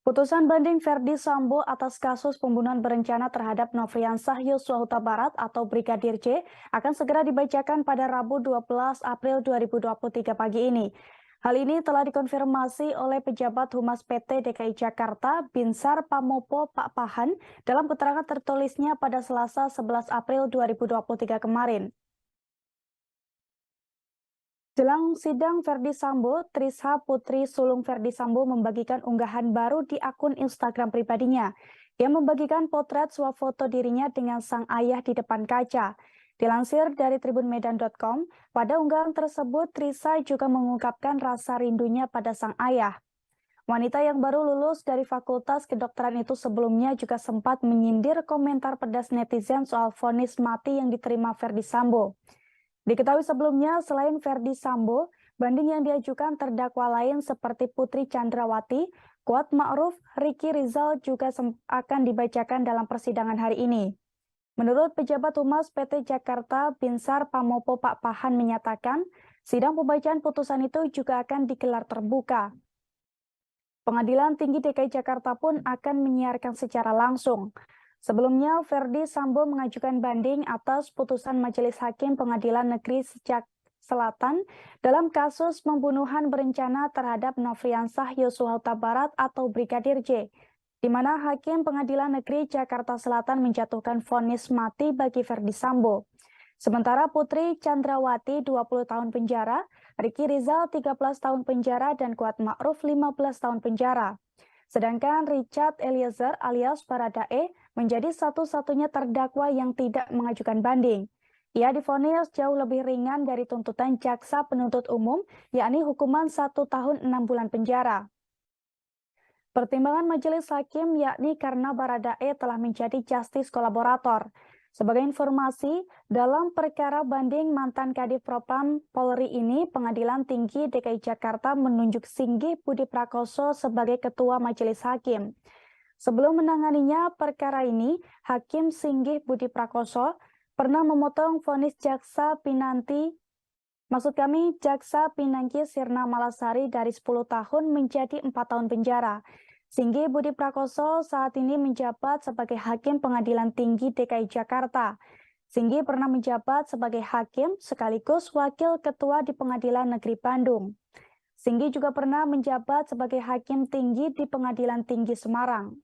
Putusan banding Verdi Sambo atas kasus pembunuhan berencana terhadap Nofriansah Yosua Huta Barat atau Brigadir J akan segera dibacakan pada Rabu 12 April 2023 pagi ini. Hal ini telah dikonfirmasi oleh pejabat Humas PT DKI Jakarta, Binsar Pamopo Pak Pahan, dalam keterangan tertulisnya pada Selasa 11 April 2023 kemarin. Jelang sidang Verdi Sambo, Trisha Putri sulung Verdi Sambo membagikan unggahan baru di akun Instagram pribadinya. Ia membagikan potret swafoto dirinya dengan sang ayah di depan kaca. Dilansir dari tribunmedan.com, pada unggahan tersebut Trisha juga mengungkapkan rasa rindunya pada sang ayah. Wanita yang baru lulus dari Fakultas Kedokteran itu sebelumnya juga sempat menyindir komentar pedas netizen soal vonis mati yang diterima Verdi Sambo. Diketahui sebelumnya, selain Verdi Sambo, banding yang diajukan terdakwa lain seperti Putri Chandrawati, Kuat Ma'ruf, Ricky Rizal juga akan dibacakan dalam persidangan hari ini. Menurut pejabat Humas PT Jakarta, Binsar Pamopo Pak Pahan menyatakan, sidang pembacaan putusan itu juga akan digelar terbuka. Pengadilan Tinggi DKI Jakarta pun akan menyiarkan secara langsung. Sebelumnya, Verdi Sambo mengajukan banding atas putusan Majelis Hakim Pengadilan Negeri Selatan dalam kasus pembunuhan berencana terhadap Nofriansah Yosua Huta Barat atau Brigadir J, di mana Hakim Pengadilan Negeri Jakarta Selatan menjatuhkan vonis mati bagi Verdi Sambo. Sementara Putri Chandrawati 20 tahun penjara, Ricky Rizal 13 tahun penjara, dan Kuat Ma'ruf 15 tahun penjara. Sedangkan Richard Eliezer alias Baradae menjadi satu-satunya terdakwa yang tidak mengajukan banding. Ia divonis jauh lebih ringan dari tuntutan jaksa penuntut umum, yakni hukuman 1 tahun 6 bulan penjara. Pertimbangan majelis hakim yakni karena Baradae telah menjadi justice kolaborator. Sebagai informasi, dalam perkara banding mantan Kadif Propam Polri ini, Pengadilan Tinggi DKI Jakarta menunjuk Singgih Budi Prakoso sebagai Ketua Majelis Hakim. Sebelum menanganinya perkara ini, Hakim Singgih Budi Prakoso pernah memotong vonis Jaksa Pinangki Sirna Malasari dari 10 tahun menjadi 4 tahun penjara. Singgih Budi Prakoso saat ini menjabat sebagai Hakim Pengadilan Tinggi DKI Jakarta. Singgih pernah menjabat sebagai hakim sekaligus wakil ketua di Pengadilan Negeri Bandung. Singgih juga pernah menjabat sebagai Hakim Tinggi di Pengadilan Tinggi Semarang.